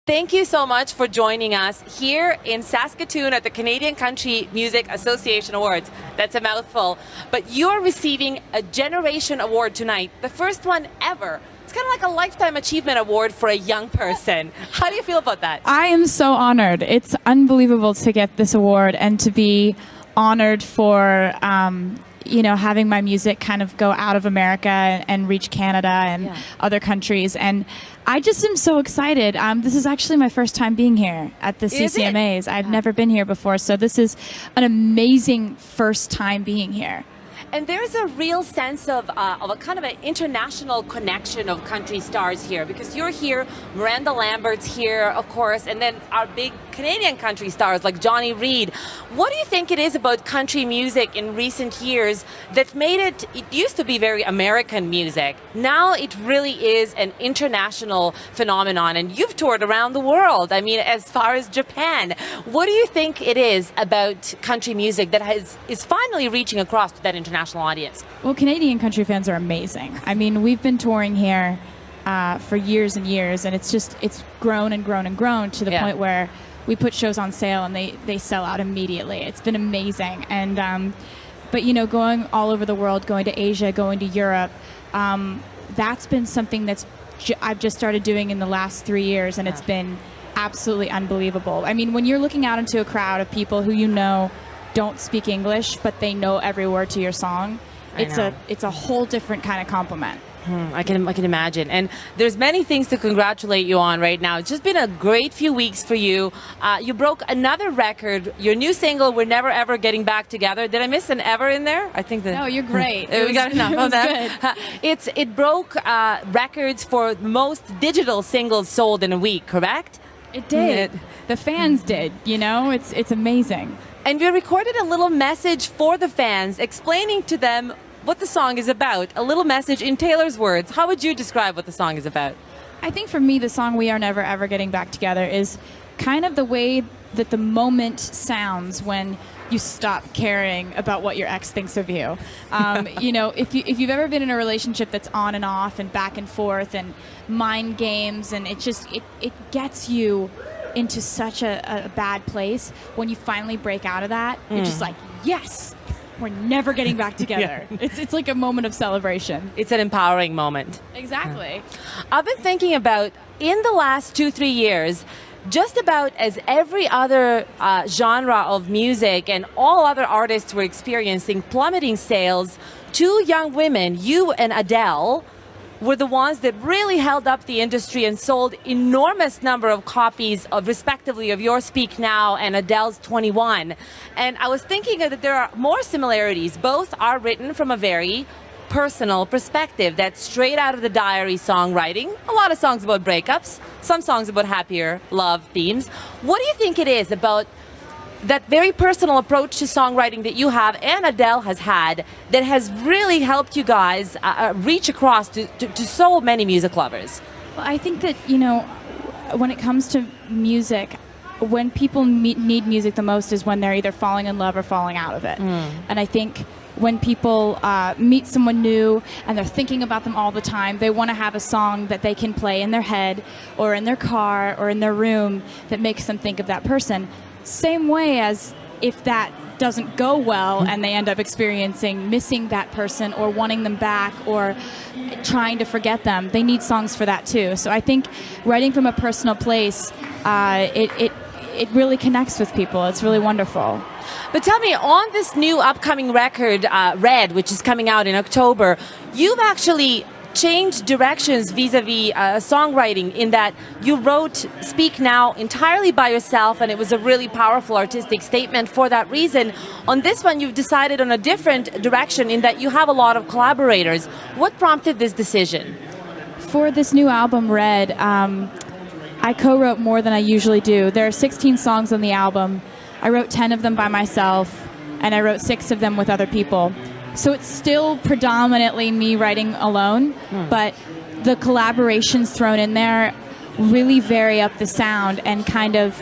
Thank you so much for joining us here in Saskatoon at the Canadian Country Music Association Awards. That's a mouthful. But you're receiving a Generation Award tonight, the first one ever. It's kind of like a Lifetime Achievement Award for a young person. How do you feel about that? I am so honored. It's unbelievable to get this award and to be honored for having my music kind of go out of America and reach Canada and other countries. And I just am so excited. This is actually my first time being here at the CCMAs. I've never been here before, so this is an amazing first time being here. And there's a real sense of a kind of an international connection of country stars here, because you're here, Miranda Lambert's here, of course, and then our big Canadian country stars like Johnny Reid. What do you think it is about country music in recent years that made it used to be very American music. Now it really is an international phenomenon, and you've toured around the world. I mean, as far as Japan. What do you think it is about country music that is finally reaching across to that international audience? Well, Canadian country fans are amazing. I mean, we've been touring here for years and years, and it's grown and grown and grown to the point where we put shows on sale and they sell out immediately. It's been amazing. And but going all over the world, going to Asia, going to Europe, that's been something that's I've just started doing in the last 3 years, and it's been absolutely unbelievable. I mean, when you're looking out into a crowd of people who don't speak English, but they know every word to your song, it's a whole different kind of compliment. I can imagine. And there's many things to congratulate you on right now. It's just been a great few weeks for you. You broke another record. Your new single, We're Never Ever Getting Back Together. Did I miss an ever in there? I think that... No, you're great. We got enough of that. Good. It broke records for most digital singles sold in a week, correct? It did. The fans did, It's amazing. And you recorded a little message for the fans, explaining to them what the song is about. A little message in Taylor's words. How would you describe what the song is about? I think for me, the song We Are Never Ever Getting Back Together is kind of the way that the moment sounds when you stop caring about what your ex thinks of you. If you've ever been in a relationship that's on and off and back and forth and mind games, and it gets you into such a bad place, when you finally break out of that, you're just like, yes, we're never getting back together. It's like a moment of celebration. It's an empowering moment. Exactly. I've been thinking about, in the last 2-3 years, just about as every other genre of music and all other artists were experiencing plummeting sales, two young women, you and Adele, were the ones that really held up the industry and sold enormous number of copies of, respectively, of Your Speak Now and Adele's 21. And I was thinking that there are more similarities. Both are written from a very personal perspective. That's straight out of the diary songwriting. A lot of songs about breakups, some songs about happier love themes. What do you think it is about that very personal approach to songwriting that you have and Adele has had that has really helped you guys reach across to so many music lovers? Well, I think that, when it comes to music, when people need music the most is when they're either falling in love or falling out of it. And I think when people meet someone new and they're thinking about them all the time, they want to have a song that they can play in their head or in their car or in their room that makes them think of that person. Same way as if that doesn't go well and they end up missing that person or wanting them back or trying to forget them, they need songs for that too. So I think writing from a personal place, it really connects with people. It's really wonderful. But tell me, on this new upcoming record, Red, which is coming out in October, you've actually changed directions vis-a-vis songwriting, in that you wrote Speak Now entirely by yourself, and it was a really powerful artistic statement for that reason. On this one, you've decided on a different direction in that you have a lot of collaborators. What prompted this decision? For this new album, Red, I co-wrote more than I usually do. There are 16 songs on the album. I wrote 10 of them by myself, and I wrote 6 of them with other people. So it's still predominantly me writing alone, but the collaborations thrown in there really vary up the sound and kind of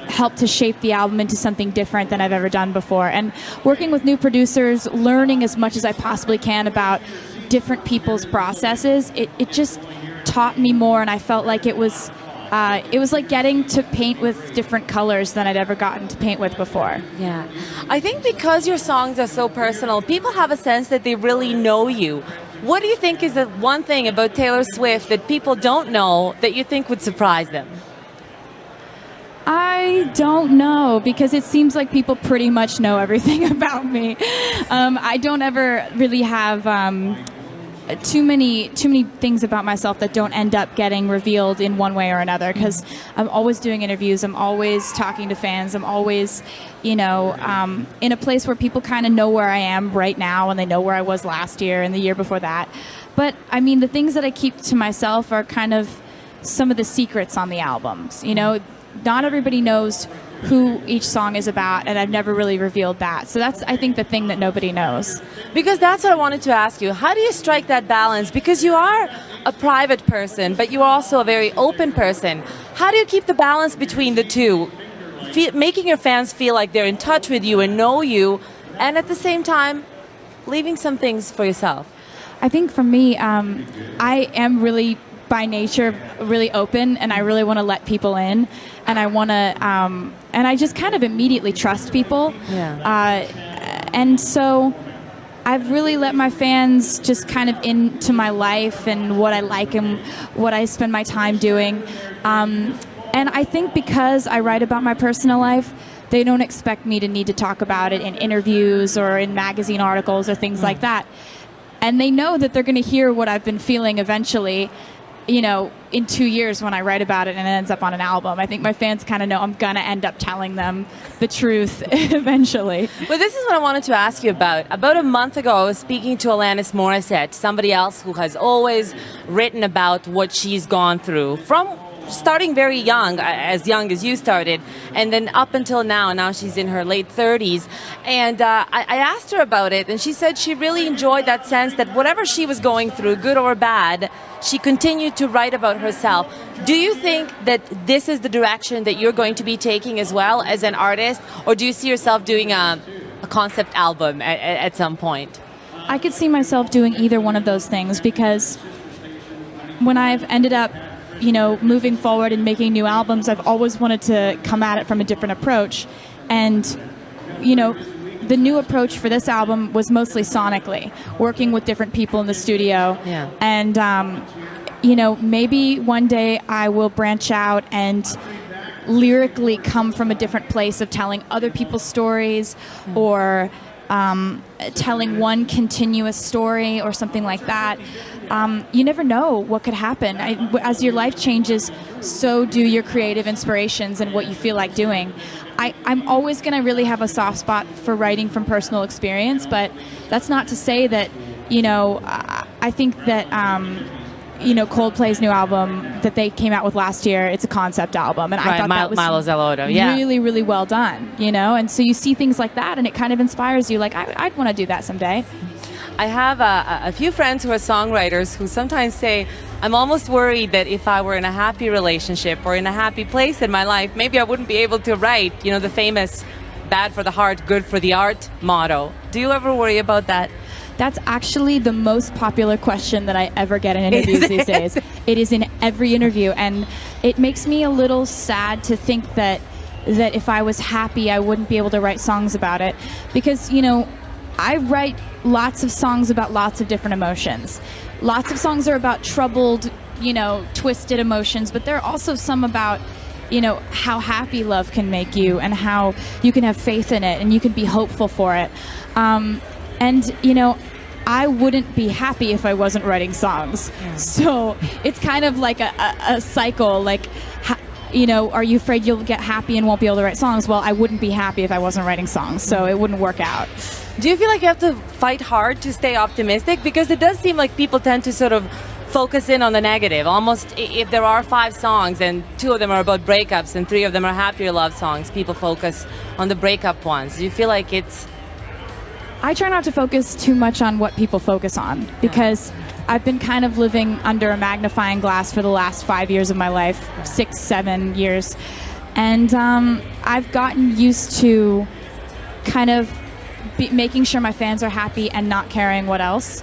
help to shape the album into something different than I've ever done before. And working with new producers, learning as much as I possibly can about different people's processes, it just taught me more, and I felt like it was it was like getting to paint with different colors than I'd ever gotten to paint with before. Yeah. I think because your songs are so personal, people have a sense that they really know you. What do you think is the one thing about Taylor Swift that people don't know that you think would surprise them? I don't know, because it seems like people pretty much know everything about me. I don't ever really have too many things about myself that don't end up getting revealed in one way or another, because I'm always doing interviews, I'm always talking to fans, I'm always, you know, in a place where people kind of know where I am right now, and they know where I was last year and the year before that. But I mean, the things that I keep to myself are kind of some of the secrets on the albums, you know. Not everybody knows who each song is about, and I've never really revealed that. So that's, I think, the thing that nobody knows. Because that's what I wanted to ask you. How do you strike that balance? Because you are a private person, but you are also a very open person. How do you keep the balance between the two? Making your fans feel like they're in touch with you and know you, and at the same time, leaving some things for yourself. I think for me, I am really, by nature, really open, and I really want to let people in, and I want to, and I just kind of immediately trust people. Yeah. And so I've really let my fans just kind of into my life and what I like and what I spend my time doing. And I think because I write about my personal life, they don't expect me to need to talk about it in interviews or in magazine articles or things like that. And they know that they're going to hear what I've been feeling eventually, you know, in 2 years when I write about it and it ends up on an album. I think my fans kind of know I'm going to end up telling them the truth eventually. Well, this is what I wanted to ask you about. About a month ago, I was speaking to Alanis Morissette, somebody else who has always written about what she's gone through, from starting very young as you started, and then up until now. Now she's in her late 30s. And I asked her about it, and she said she really enjoyed that sense that whatever she was going through, good or bad, she continued to write about herself. Do you think that this is the direction that you're going to be taking as well as an artist, or do you see yourself doing a concept album at some point? I could see myself doing either one of those things, because when I've ended up, you know, moving forward and making new albums, I've always wanted to come at it from a different approach. And, you know, the new approach for this album was mostly sonically, working with different people in the studio. Yeah. And, you know, maybe one day I will branch out and lyrically come from a different place of telling other people's stories, or telling one continuous story or something like that. You never know what could happen. As your life changes, so do your creative inspirations and what you feel like doing. I'm always going to really have a soft spot for writing from personal experience, but that's not to say that, you know, I think that, you know, Coldplay's new album that they came out with last year, it's a concept album, and I thought that was Milo Zellotto, yeah, really, really well done, you know, and so you see things like that, and it kind of inspires you, like, I'd want to do that someday. I have a few friends who are songwriters who sometimes say, I'm almost worried that if I were in a happy relationship or in a happy place in my life, maybe I wouldn't be able to write, you know, the famous bad for the heart, good for the art motto. Do you ever worry about that? That's actually the most popular question that I ever get in interviews these days. It is in every interview, and it makes me a little sad to think that if I was happy, I wouldn't be able to write songs about it. Because, you know, I write lots of songs about lots of different emotions. Lots of songs are about troubled, you know, twisted emotions, but there are also some about, you know, how happy love can make you, and how you can have faith in it and you can be hopeful for it. And, you know, I wouldn't be happy if I wasn't writing songs. So it's kind of like a cycle, like, you know, are you afraid you'll get happy and won't be able to write songs? Well, I wouldn't be happy if I wasn't writing songs, so it wouldn't work out. Do you feel like you have to fight hard to stay optimistic? Because it does seem like people tend to sort of focus in on the negative. Almost, if there are 5 songs and 2 of them are about breakups and 3 of them are happier love songs, people focus on the breakup ones. Do you feel like it's... I try not to focus too much on what people focus on, because I've been kind of living under a magnifying glass for the last 5 years of my life, 6, 7 years. And I've gotten used to kind of making sure my fans are happy and not caring what else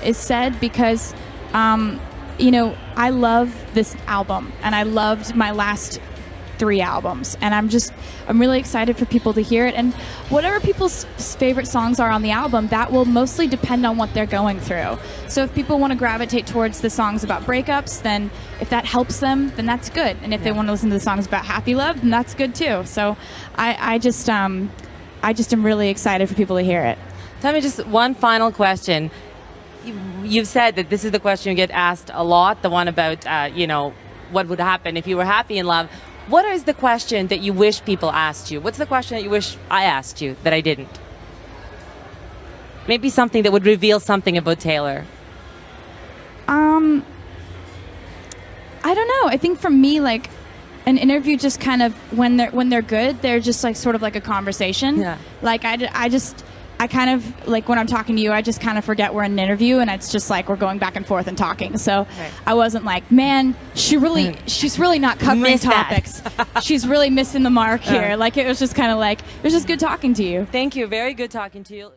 is said, because, you know, I love this album, and I loved my last 3 albums, and I'm really excited for people to hear it. And whatever people's favorite songs are on the album, that will mostly depend on what they're going through. So if people want to gravitate towards the songs about breakups, then if that helps them, then that's good. And if they want to listen to the songs about happy love, then that's good too. So I just am really excited for people to hear it. Tell me just one final question. You've said that this is the question you get asked a lot, the one about, what would happen if you were happy in love. What is the question that you wish people asked you? What's the question that you wish I asked you that I didn't? Maybe something that would reveal something about Taylor. I don't know. I think for me, like, an interview just kind of, when they're good, they're just like sort of like a conversation. Yeah. Like I kind of, like, when I'm talking to you, I just kind of forget we're in an interview, and it's just like we're going back and forth and talking. So I wasn't like, man, she's really not covering topics. She's really missing the mark here. Like, it was just kind of like, it was just good talking to you. Thank you. Very good talking to you.